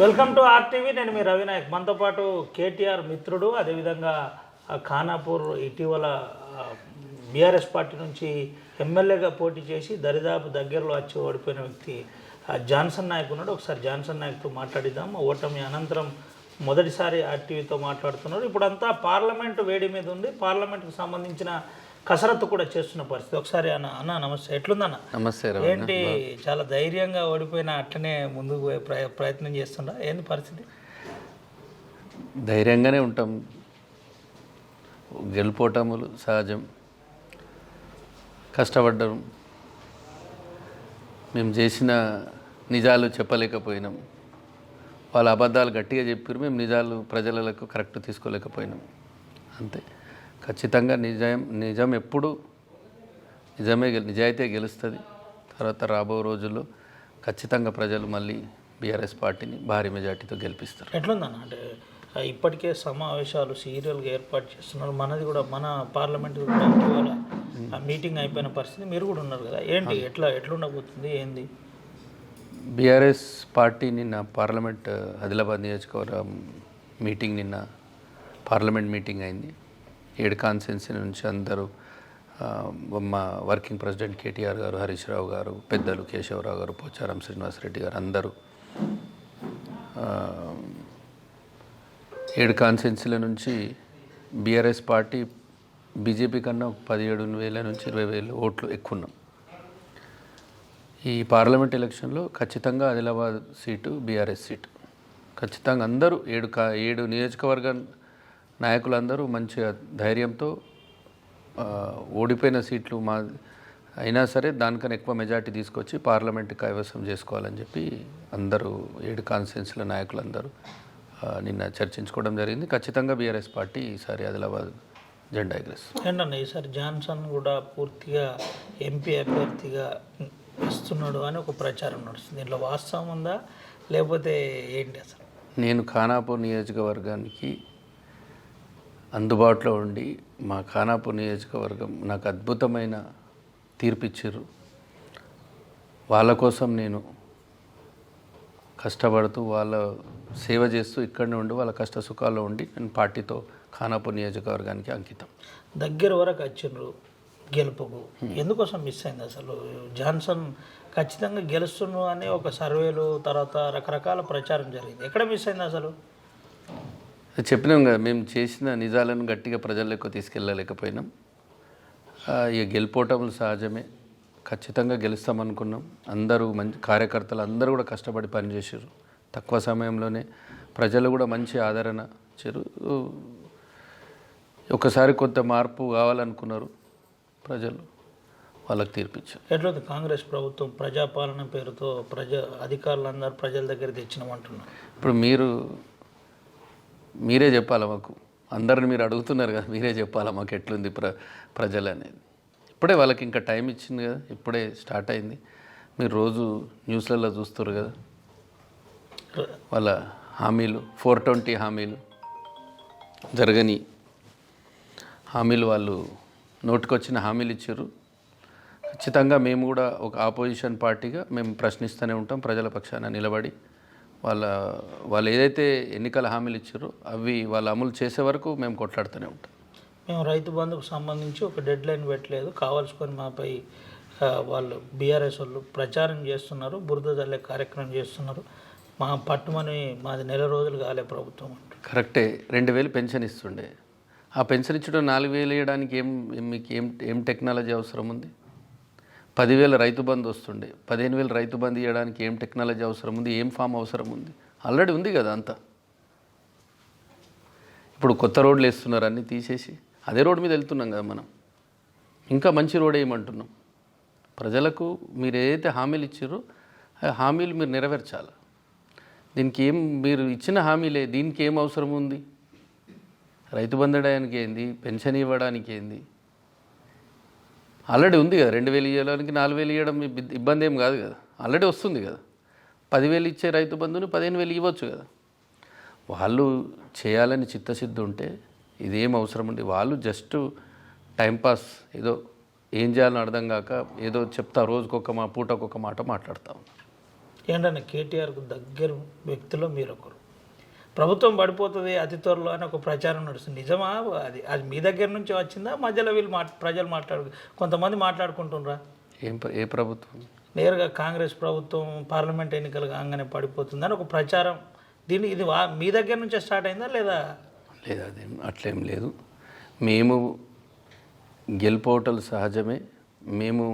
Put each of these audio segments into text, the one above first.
Welcome to RTV. నేను మీ రవినాయక్. మనతో పాటు కేటీఆర్ మిత్రుడు, అదేవిధంగా ఖానాపూర్ ఇటీవల బీఆర్ఎస్ పార్టీ నుంచి ఎమ్మెల్యేగా పోటీ చేసి దరిదాపు దగ్గరలో వచ్చి ఓడిపోయిన వ్యక్తి జాన్సన్ నాయక్ ఉన్నాడు. ఒకసారి జాన్సన్ నాయక్తో మాట్లాడిద్దాం. ఓటమి అనంతరం మొదటిసారి ఆర్టీవీతో మాట్లాడుతున్నారు. ఇప్పుడంతా పార్లమెంటు వేడి మీద ఉంది. పార్లమెంటుకు సంబంధించిన కసరత్తు కూడా చేస్తున్న పరిస్థితి. ఒకసారి అన్న నమస్తే, ఎట్లుందన్న? నమస్తే. ఏంటి చాలా ధైర్యంగా ఓడిపోయిన అట్లనే ముందుకు పోయే ప్రయత్నం చేస్తుండా? ఏంది పరిస్థితి? ధైర్యంగానే ఉంటాం. గెలుపోటములు సహజం. కష్టపడ్డాం. మేము చేసిన నిజాలు చెప్పలేకపోయినాం. వాళ్ళ అబద్ధాలు గట్టిగా చెప్పారు. మేము నిజాలు ప్రజలకు కరెక్ట్ తీసుకోలేకపోయినాం. అంతే. ఖచ్చితంగా నిజం ఎప్పుడు నిజాయితీ గెలుస్తుంది. తర్వాత రాబో రోజుల్లో ఖచ్చితంగా ప్రజలు మళ్ళీ బీఆర్ఎస్ పార్టీని భారీ మెజార్టీతో గెలిపిస్తారు. ఎట్లుందన్న? అంటే ఇప్పటికే సమావేశాలు సీరియల్గా ఏర్పాటు చేస్తున్నారు. మనది కూడా మన పార్లమెంట్ కూడా ఇటీవల మీటింగ్ అయిపోయిన పరిస్థితి. మీరు కూడా ఉన్నారు కదా, ఏంటి ఎట్లుండబోతుంది ఏంది? బీఆర్ఎస్ పార్టీ నిన్న పార్లమెంట్ ఆదిలాబాద్ నియోజకవర్గం మీటింగ్ నిన్న పార్లమెంట్ మీటింగ్ అయింది. 7 కాన్స్టిట్యున్సీ నుంచి అందరూ మా వర్కింగ్ ప్రెసిడెంట్ కేటీఆర్ గారు, హరీష్ రావు గారు, పెద్దలు కేశవరావు గారు, పోచారం శ్రీనివాసరెడ్డి గారు అందరూ 7 కాన్స్టిట్యున్సీల నుంచి బీఆర్ఎస్ పార్టీ బీజేపీ కన్నా 17,000 నుంచి 20,000 ఓట్లు ఎక్కువ ఉన్నాం. ఈ పార్లమెంట్ ఎలక్షన్లో ఖచ్చితంగా ఆదిలాబాద్ సీటు బీఆర్ఎస్ సీటు ఖచ్చితంగా అందరూ 7 నియోజకవర్గ నాయకులందరూ మంచిగా ధైర్యంతో ఓడిపోయిన సీట్లు అయినా సరే దానికన్నా ఎక్కువ మెజార్టీ తీసుకొచ్చి పార్లమెంట్ కైవసం చేసుకోవాలని చెప్పి అందరూ 7 కాన్స్టిట్యున్సీల నాయకులందరూ నిన్న చర్చించుకోవడం జరిగింది. ఖచ్చితంగా బీఆర్ఎస్ పార్టీ ఈసారి ఆదిలాబాద్ జెండా ఎగరేస్తుంది. ఏంటన్నా ఈసారి జాన్సన్ కూడా పూర్తిగా ఎంపీ అభ్యర్థిగా ఇస్తున్నాడు అని ఒక ప్రచారం నడుస్తుంది. దీంట్లో వాస్తవం ఉందా లేకపోతే ఏంటి అసలు? నేను ఖానాపూర్ నియోజకవర్గానికి అందుబాటులో ఉండి మా ఖానాపూర్ నియోజకవర్గం నాకు అద్భుతమైన తీర్పిచ్చారు. వాళ్ళ కోసం నేను కష్టపడుతూ వాళ్ళ సేవ చేస్తూ ఇక్కడనే ఉండి వాళ్ళ కష్ట సుఖాల్లో ఉండి నేను పార్టీతో ఖానాపూర్ నియోజకవర్గానికి అంకితం. దగ్గర వరకు వచ్చిండ్రు గెలుపుకు, ఎందుకోసం మిస్ అయింది అసలు? జాన్సన్ ఖచ్చితంగా గెలుస్తున్నాడు అని ఒక సర్వేలు తర్వాత రకరకాల ప్రచారం జరిగింది. ఎక్కడ మిస్ అయింది అసలు? చెప్పినాం కదా, మేము చేసిన నిజాలను గట్టిగా ప్రజల్లోకి తీసుకెళ్ళలేకపోయినాం. ఇక గెలుపోవటములు సహజమే. ఖచ్చితంగా గెలుస్తామనుకున్నాం. అందరూ మంచి కార్యకర్తలు అందరూ కూడా కష్టపడి పనిచేసారు. తక్కువ సమయంలోనే ప్రజలు కూడా మంచి ఆదరణ ఇచ్చారు. ఒకసారి కొంత మార్పు కావాలనుకున్నారు ప్రజలు, వాళ్ళకి తీర్పిచ్చారు. ఎట్లుంది కాంగ్రెస్ ప్రభుత్వం ప్రజాపాలన పేరుతో అధికారులందరూ ప్రజల దగ్గర తెచ్చినామంటున్నారు. ఇప్పుడు మీరే చెప్పాలి మాకు. అందరిని మీరు అడుగుతున్నారు కదా, మీరే చెప్పాలి మాకు ఎట్లుంది ప్రజలు అనేది. ఇప్పుడే వాళ్ళకి ఇంకా టైం ఇచ్చింది కదా, ఇప్పుడే స్టార్ట్ అయింది. మీరు రోజు న్యూస్లలో చూస్తారు కదా వాళ్ళ హామీలు, 420 హామీలు జరగని హామీలు, వాళ్ళు నోటికొచ్చిన హామీలు ఇచ్చారు. ఖచ్చితంగా మేము కూడా ఒక ఆపోజిషన్ పార్టీగా మేము ప్రశ్నిస్తూనే ఉంటాం. ప్రజల పక్షాన నిలబడి వాళ్ళు ఏదైతే ఎన్నికల హామీలు ఇచ్చారో అవి వాళ్ళు అమలు చేసే వరకు మేము కొట్లాడుతూనే ఉంటాం. మేము రైతు బంధుకు సంబంధించి ఒక డెడ్ లైన్ పెట్టలేదు, కావాల్సుకొని మాపై వాళ్ళు బీఆర్ఎస్ వాళ్ళు ప్రచారం చేస్తున్నారు, బురద జల్లే కార్యక్రమం చేస్తున్నారు. మా పట్టుమని మాది నెల రోజులు కాలే ప్రభుత్వం అంటారు. కరెక్టే. 2,000 పెన్షన్ ఇస్తుండే. ఆ పెన్షన్ ఇచ్చడం 4,000 ఇవ్వడానికి మీకు ఏం టెక్నాలజీ అవసరం ఉంది? 10,000 రైతు బంధు వస్తుండే. 15,000 రైతు బంధు ఇవ్వడానికి ఏం టెక్నాలజీ అవసరం ఉంది? ఏం ఫామ్ అవసరం ఉంది? ఆల్రెడీ ఉంది కదా అంతా. ఇప్పుడు కొత్త రోడ్లు వేస్తున్నారు, అన్నీ తీసేసి అదే రోడ్డు మీద వెళ్తున్నాం కదా మనం. ఇంకా మంచి రోడ్ వేయమంటున్నాం. ప్రజలకు మీరు ఏదైతే హామీలు ఇచ్చారో ఆ హామీలు మీరు నెరవేర్చాలి. దీనికి మీరు ఇచ్చిన హామీలే, దీనికి ఏం అవసరం ఉంది? రైతు బంధు ఇవ్వడానికి ఏంది? పెన్షన్ ఇవ్వడానికి ఏంది? ఆల్రెడీ ఉంది కదా. 2,000 ఇవ్వడానికి 4,000 ఇవ్వడం ఇబ్బంది ఏం కాదు కదా, ఆల్రెడీ వస్తుంది కదా. 10,000 ఇచ్చే రైతు బంధుని 15,000 ఇవ్వచ్చు కదా. వాళ్ళు చేయాలని చిత్తశుద్ధి ఉంటే ఇదేం అవసరం ఉంది? వాళ్ళు జస్ట్ టైంపాస్, ఏదో ఏం చేయాలని అర్థం కాక ఏదో చెప్తా, రోజుకొక పూటకొక మాట మాట్లాడుతూ ఉన్నారు. ఏంటంటే కేటీఆర్కు దగ్గర వ్యక్తిలో మీరు ఒకరు. ప్రభుత్వం పడిపోతుంది అతి త్వరలో అని ఒక ప్రచారం నడుస్తుంది. నిజమా? అది అది మీ దగ్గర నుంచి వచ్చిందా? మధ్యలో వీళ్ళు ప్రజలు కొంతమంది మాట్లాడుకుంటున్నారా? ఏ ప్రభుత్వం? నేరుగా కాంగ్రెస్ ప్రభుత్వం పార్లమెంట్ ఎన్నికలు కాగానే పడిపోతుందని ఒక ప్రచారం. ఇది మీ దగ్గర నుంచే స్టార్ట్ అయిందా లేదా? లేదు, అదేం అట్లేం లేదు. మేము గెలుపోవటం సహజమే. మేము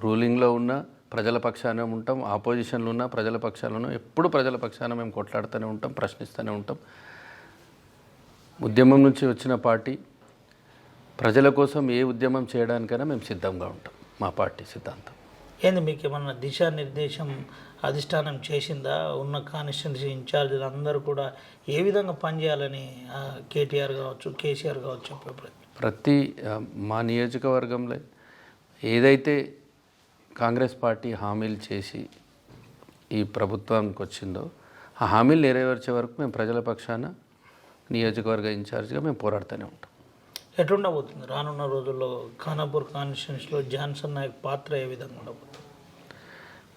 రూలింగ్లో ఉన్న ప్రజల పక్షాన ఉంటాం, ఆపోజిషన్లో ఉన్న ప్రజల పక్షాన ఉన్నాం. ఎప్పుడు ప్రజల పక్షాన మేము కొట్లాడుతూనే ఉంటాం, ప్రశ్నిస్తూనే ఉంటాం. ఉద్యమం నుంచి వచ్చిన పార్టీ ప్రజల కోసం ఏ ఉద్యమం చేయడానికైనా మేము సిద్ధంగా ఉంటాం. మా పార్టీ సిద్ధాంతం ఏంది? మీకు ఏమన్నా దిశానిర్దేశం అధిష్టానం చేసిందా? ఉన్న కాన్స్టిట్యున్సీ ఇన్ఛార్జీలు అందరూ కూడా ఏ విధంగా పనిచేయాలని కేటీఆర్ కావచ్చు, కేసీఆర్ కావచ్చు చెప్పే ప్రతి మా నియోజకవర్గంలో ఏదైతే కాంగ్రెస్ పార్టీ హామీలు చేసి ఈ ప్రభుత్వానికి వచ్చిందో ఆ హామీలు నెరవేర్చే వరకు మేము ప్రజల పక్షాన నియోజకవర్గ ఇన్ఛార్జ్గా మేము పోరాడుతూనే ఉంటాం. ఎట్లుండబోతుంది రానున్న రోజుల్లో ఖానాపూర్ కాన్స్టిట్యున్సీలో జాన్సన్ నాయక్ పాత్ర ఏ విధంగా ఉండబోతుంది?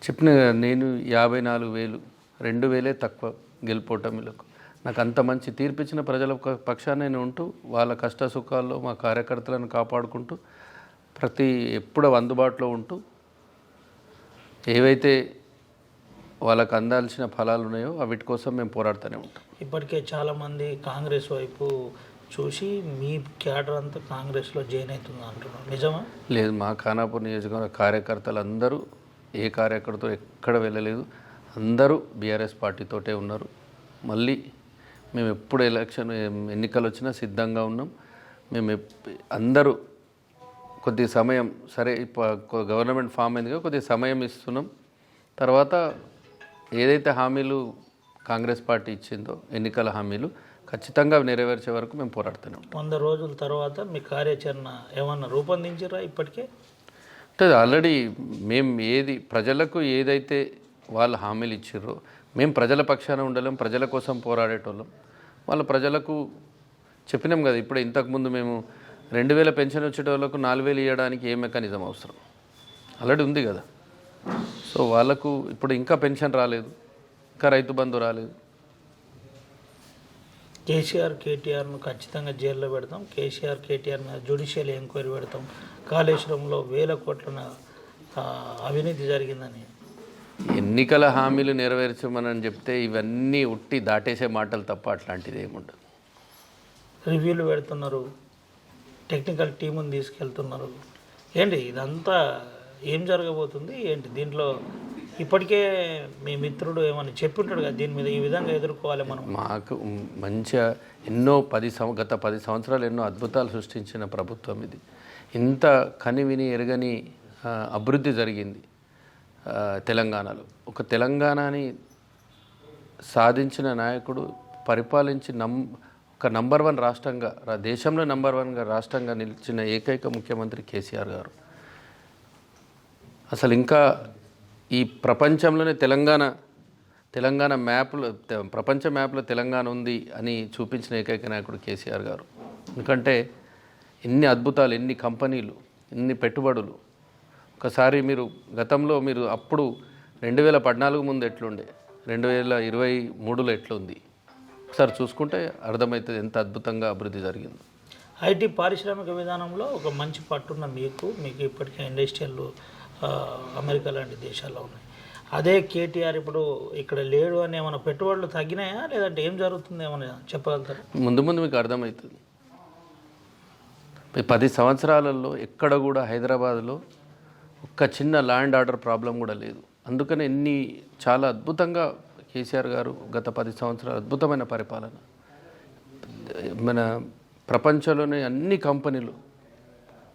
చెప్పిన నేను 54,000 2,000 తక్కువ గెలుపోటమిలకు నాకు అంత మంచి తీర్పిచ్చిన ప్రజల పక్షాన నేను ఉంటూ వాళ్ళ కష్ట సుఖాల్లో మా కార్యకర్తలను కాపాడుకుంటూ ఎప్పుడు అందుబాటులో ఉంటూ ఏవైతే వాళ్ళకు అందాల్సిన ఫలాలు ఉన్నాయో వీటి కోసం మేము పోరాడుతూనే ఉంటాం. ఇప్పటికే చాలామంది కాంగ్రెస్ వైపు చూసి మీ క్యాడర్ అంతా కాంగ్రెస్లో జాయిన్ అవుతుంది అంటున్నారు, నిజమా? లేదు, మా ఖానాపూర్ నియోజకవర్గ కార్యకర్తలు అందరూ ఏ కార్యకర్తతో ఎక్కడ వెళ్ళలేదు. అందరూ బీఆర్ఎస్ పార్టీతోటే ఉన్నారు. మళ్ళీ మేము ఎప్పుడు ఎన్నికలు వచ్చినా సిద్ధంగా ఉన్నాం. మేము అందరూ కొద్ది సమయం సరే గవర్నమెంట్ ఫామ్ అయిందిగా కొద్ది సమయం ఇస్తున్నాం. తర్వాత ఏదైతే హామీలు కాంగ్రెస్ పార్టీ ఇచ్చిందో ఎన్నికల హామీలు ఖచ్చితంగా నెరవేర్చే వరకు మేము పోరాడుతూనే ఉంటాం. 100 రోజుల తర్వాత మీ కార్యాచరణ ఏమన్నా రూపొందించారా ఇప్పటికే? అంటే ఆల్రెడీ మేము ప్రజలకు ఏదైతే వాళ్ళు హామీలు ఇచ్చారో మేము ప్రజల పక్షాన ఉండలేం, ప్రజల కోసం పోరాడేటోళ్ళం. వాళ్ళ ప్రజలకు చెప్పినాం కదా. ఇప్పుడు ఇంతకుముందు మేము 2,000 పెన్షన్ వచ్చేటోళ్ళకు 4,000 ఇవ్వడానికి ఏ మెకానిజం అవసరం ఆల్రెడీ ఉంది కదా. సో వాళ్ళకు ఇప్పుడు ఇంకా పెన్షన్ రాలేదు, ఇంకా రైతు బంధు రాలేదు. కేసీఆర్ కేటీఆర్ను ఖచ్చితంగా జైల్లో పెడతాం, కేసీఆర్ కేటీఆర్ మీద జ్యుడిషియల్ ఎంక్వైరీ పెడతాం, కాళేశ్వరంలో 1,000 కోట్ల అవినీతి జరిగిందని ఎన్నికల హామీలు నెరవేర్చమని చెప్తే ఇవన్నీ ఉట్టి దాటేసే మాటలు తప్ప అట్లాంటిది ఏముండదు. రివ్యూలు పెడుతున్నారు, టెక్నికల్ టీముని తీసుకెళ్తున్నారు. ఏంటి ఇదంతా ఏం జరగబోతుంది ఏంటి దీంట్లో? ఇప్పటికే మీ మిత్రుడు ఏమని చెప్పింటాడు కదా దీని మీద ఈ విధంగా ఎదుర్కోవాలి మనం. మాకు మంచిగా ఎన్నో గత 10 సంవత్సరాలు ఎన్నో అద్భుతాలు సృష్టించిన ప్రభుత్వం ఇది. ఇంత కనివిని ఎరగని అభివృద్ధి జరిగింది తెలంగాణలో. ఒక తెలంగాణని సాధించిన నాయకుడు పరిపాలించి ఒక నంబర్ 1 రాష్ట్రంగా దేశంలో నంబర్ 1గా రాష్ట్రంగా నిలిచిన ఏకైక ముఖ్యమంత్రి కేసీఆర్ గారు. అసలు ఇంకా ఈ ప్రపంచంలోనే తెలంగాణ మ్యాప్లో ప్రపంచ మ్యాప్లో తెలంగాణ ఉంది అని చూపించిన ఏకైక నాయకుడు కేసీఆర్ గారు. ఎందుకంటే ఎన్ని అద్భుతాలు, ఎన్ని కంపెనీలు, ఎన్ని పెట్టుబడులు. ఒకసారి గతంలో అప్పుడు 2014 ముందు ఎట్లుండే, 2023లో ఎట్లుంది ఒకసారి చూసుకుంటే అర్థమవుతుంది ఎంత అద్భుతంగా అభివృద్ధి జరిగింది. ఐటీ పారిశ్రామిక విధానంలో ఒక మంచి పట్టున్న మీకు ఇప్పటికే ఇండస్ట్రియల్ అమెరికా లాంటి దేశాల్లో ఉన్నాయి. అదే కేటీఆర్ ఇప్పుడు ఇక్కడ లేడు అని ఏమైనా పెట్టుబడులు తగ్గినాయా లేదంటే ఏం జరుగుతుంది ఏమైనా చెప్పగలుగుతారు? ముందు మీకు అర్థమవుతుంది. 10 సంవత్సరాలలో ఎక్కడ కూడా హైదరాబాద్లో ఒక్క చిన్న ల్యాండ్ ఆర్డర్ ప్రాబ్లం కూడా లేదు. అందుకని చాలా అద్భుతంగా కేసీఆర్ గారు గత 10 సంవత్సరాలు అద్భుతమైన పరిపాలన. మన ప్రపంచంలోనే అన్ని కంపెనీలు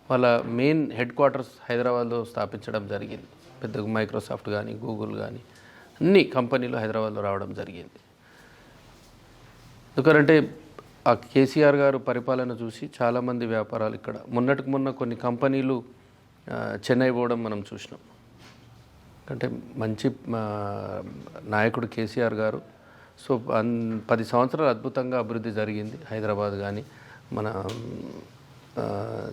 వాళ్ళ మెయిన్ హెడ్ క్వార్టర్స్ హైదరాబాద్లో స్థాపించడం జరిగింది. పెద్దగా మైక్రోసాఫ్ట్ కానీ గూగుల్ కానీ అన్ని కంపెనీలు హైదరాబాద్లో రావడం జరిగింది. ఎందుకంటే ఆ కేసీఆర్ గారు పరిపాలన చూసి చాలామంది వ్యాపారాలు ఇక్కడ మొన్న కొన్ని కంపెనీలు చెన్నై పోవడం మనం చూసినాం. అంటే మంచి నాయకుడు కేసీఆర్ గారు. సో 10 సంవత్సరాలు అద్భుతంగా అభివృద్ధి జరిగింది. హైదరాబాద్ కానీ మన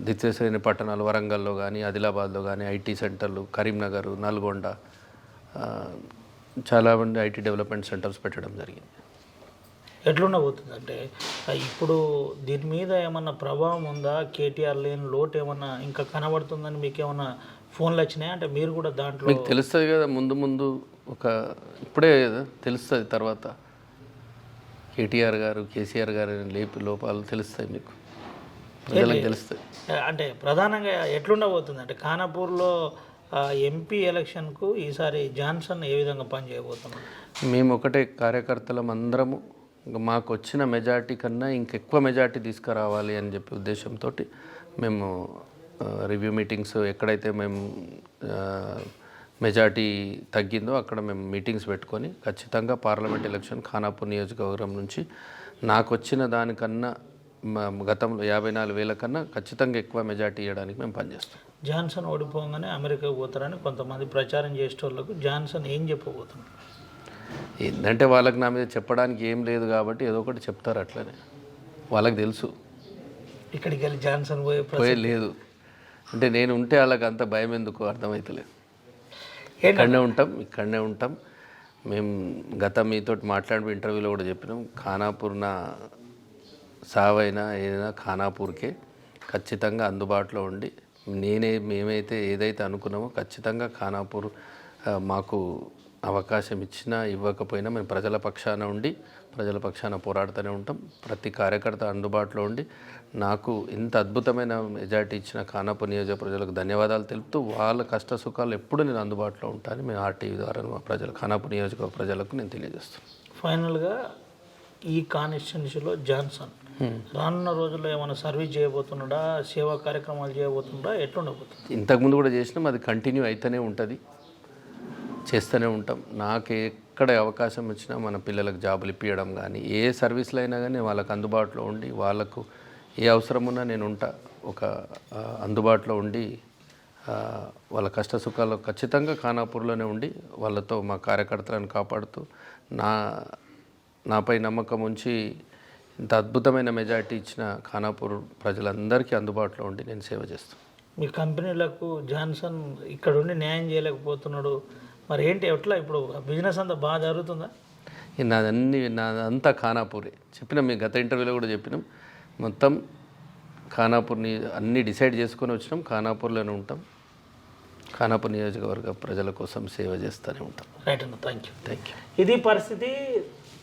ద్వితీయ శ్రేణి పట్టణాలు వరంగల్లో కానీ ఆదిలాబాద్లో కానీ ఐటీ సెంటర్లు, కరీంనగర్, నల్గొండ చాలామంది ఐటీ డెవలప్మెంట్ సెంటర్స్ పెట్టడం జరిగింది. ఎట్లుండబోతుంది అంటే ఇప్పుడు దీని మీద ఏమన్నా ప్రభావం ఉందా? కేటీఆర్ లేని లోటు ఏమన్నా ఇంకా కనబడుతుందని మీకు ఏమన్నా ఫోన్లు వచ్చినాయి అంటే మీరు కూడా దాంట్లో మీకు తెలుస్తుంది కదా, ముందు ముందు ఇప్పుడే తెలుస్తుంది, తర్వాత కేటీఆర్ గారు కేసీఆర్ గారు లోపాలు తెలుస్తాయి, మీకు ప్రజలకు తెలుస్తాయి. అంటే ప్రధానంగా ఎట్లుండబోతుంది అంటే ఖానాపూర్లో ఎంపీ ఎలక్షన్కు ఈసారి జాన్సన్ ఏ విధంగా పనిచేయబోతున్నారు? మేము ఒకటే కార్యకర్తలం అందరము మాకు వచ్చిన మెజార్టీ కన్నా ఇంకెక్కువ మెజార్టీ తీసుకురావాలి అని చెప్పి ఉద్దేశంతో మేము రివ్యూ మీటింగ్స్ ఎక్కడైతే మేము మెజార్టీ తగ్గిందో అక్కడ మేము మీటింగ్స్ పెట్టుకొని ఖచ్చితంగా పార్లమెంట్ ఎలక్షన్ ఖానాపూర్ నియోజకవర్గం నుంచి నాకు వచ్చిన దానికన్నా గతంలో 54,000 కన్నా ఖచ్చితంగా ఎక్కువ మెజార్టీ ఇవ్వడానికి మేము పనిచేస్తాం. జాన్సన్ ఓడిపోగానే అమెరికాకు పోతారని కొంతమంది ప్రచారం చేసేటోళ్ళకు జాన్సన్ ఏం చెప్పబోతున్నారు? ఏంటంటే వాళ్ళకి నా మీద చెప్పడానికి ఏం లేదు కాబట్టి ఏదో ఒకటి చెప్తారు, అట్లనే వాళ్ళకి తెలుసు. ఇక్కడికి వెళ్ళి జాన్సన్ పోయే లేదు అంటే నేను ఉంటే వాళ్ళకి అంత భయం ఎందుకు అర్థమవుతలేదు. ఇక్కడనే ఉంటాం. మేము మీతో మాట్లాడిన ఇంటర్వ్యూలో కూడా చెప్పినాం, ఖానాపూర్ నా సావైనా ఏదైనా ఖానాపూర్కే ఖచ్చితంగా అందుబాటులో ఉండి మేమైతే ఏదైతే అనుకున్నామో ఖచ్చితంగా ఖానాపూర్ మాకు అవకాశం ఇచ్చినా ఇవ్వకపోయినా మేము ప్రజల పక్షాన ఉండి ప్రజల పక్షాన పోరాడుతూనే ఉంటాం. ప్రతి కార్యకర్త అందుబాటులో ఉండి నాకు ఇంత అద్భుతమైన మెజార్టీ ఇచ్చిన ఖానాపూర్ నియోజక ప్రజలకు ధన్యవాదాలు తెలుపుతూ వాళ్ళ కష్ట సుఖాలు ఎప్పుడు నేను అందుబాటులో ఉంటానని మేము ఆర్టీవీ ద్వారా మా ఖానాపూర్ నియోజక ప్రజలకు నేను తెలియజేస్తాను. ఫైనల్గా ఈ కాన్స్టిట్యున్సీలో జాన్సన్ రానున్న రోజుల్లో ఏమైనా సర్వీస్ చేయబోతున్నాడా, సేవా కార్యక్రమాలు చేయబోతున్నాడా, ఎట్లుండబోతుంది? ఇంతకుముందు కూడా చేసినాం, అది కంటిన్యూ అయితేనే ఉంటుంది, చేస్తూనే ఉంటాం. నాకు ఎక్కడ అవకాశం వచ్చినా మన పిల్లలకు జాబులు ఇప్పించడం కానీ ఏ సర్వీస్లో అయినా కానీ వాళ్ళకు అందుబాటులో ఉండి వాళ్ళకు ఏ అవసరం ఉన్నా నేను ఉంటా, అందుబాటులో ఉండి వాళ్ళ కష్ట సుఖాలు ఖచ్చితంగా ఖానాపూర్లోనే ఉండి వాళ్ళతో మా కార్యకర్తలను కాపాడుతూ నాపై నమ్మకం ఉంచి ఇంత అద్భుతమైన మెజారిటీ ఇచ్చిన ఖానాపూర్ ప్రజలందరికీ అందుబాటులో ఉండి నేను సేవ చేస్తాను. మీ కంపెనీలకు జాన్సన్ ఇక్కడ ఉండి న్యాయం చేయలేకపోతున్నాడు, మరి ఏంటి ఎట్లా ఇప్పుడు బిజినెస్ అంతా బాగా జరుగుతుందా? నాదంతా ఖానాపూరే చెప్పినాం, మీ గత ఇంటర్వ్యూలో కూడా చెప్పినాం. మొత్తం ఖానాపూర్ని అన్నీ డిసైడ్ చేసుకొని వచ్చినాం, ఖానాపూర్లోనే ఉంటాం, ఖానాపూర్ నియోజకవర్గ ప్రజల కోసం సేవ చేస్తూనే ఉంటాం. రైట్ అన్న, థ్యాంక్ యూ. యూ. ఇది పరిస్థితి.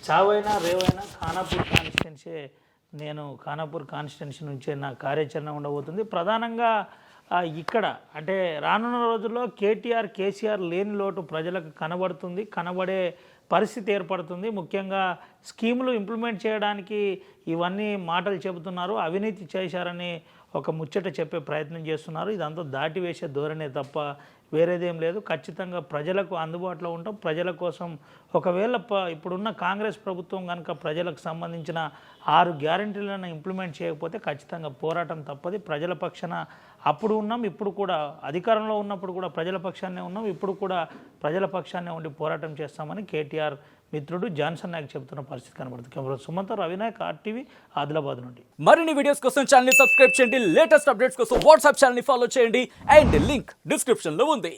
చావైనా రేవైనా ఖానాపూర్ కాన్స్టిట్యున్సీ, నేను ఖానాపూర్ కాన్స్టిట్యున్సీ నుంచే నా కార్యాచరణ ఉండబోతుంది. ప్రధానంగా ఇక్కడ అంటే రానున్న రోజుల్లో కేసీఆర్ లేని లోటు ప్రజలకు కనబడే పరిస్థితి ఏర్పడుతుంది. ముఖ్యంగా స్కీములు ఇంప్లిమెంట్ చేయడానికి ఇవన్నీ మాటలు చెబుతున్నారు, అవినీతి చేశారని ఒక ముచ్చట చెప్పే ప్రయత్నం చేస్తున్నారు. ఇదంతా దాటివేసే ధోరణే తప్ప వేరేదేం లేదు. ఖచ్చితంగా ప్రజలకు అందుబాటులో ఉంటాం, ప్రజల కోసం. ఒకవేళ ఇప్పుడున్న కాంగ్రెస్ ప్రభుత్వం కనుక ప్రజలకు సంబంధించిన 6 గ్యారెంటీలను ఇంప్లిమెంట్ చేయకపోతే ఖచ్చితంగా పోరాటం తప్పది. ప్రజల పక్షాన అప్పుడు ఉన్నాం, ఇప్పుడు కూడా అధికారంలో ఉన్నప్పుడు కూడా ప్రజల పక్షాన్నే ఉన్నాం, ఇప్పుడు కూడా ప్రజల పక్షాన్నే ఉండి పోరాటం చేస్తామని కేటీఆర్ మిత్రుడు జాన్సన్ నాయక్ చెబుతున్న పరిస్థితి కనబడుతుంది. కెమెరా సుమంత, రవినాయక్, ఆర్టీవీ, ఆదిలాబాద్ నుండి. మరిన్ని వీడియోస్ కోసం ఛానల్ ని సబ్స్క్రైబ్ చేయండి, లేటెస్ట్ అప్డేట్స్ కోసం వాట్సాప్ ఛానల్ ని ఫాలో చేయండి అండ్ లింక్ డిస్క్రిప్షన్ లో ఉంది.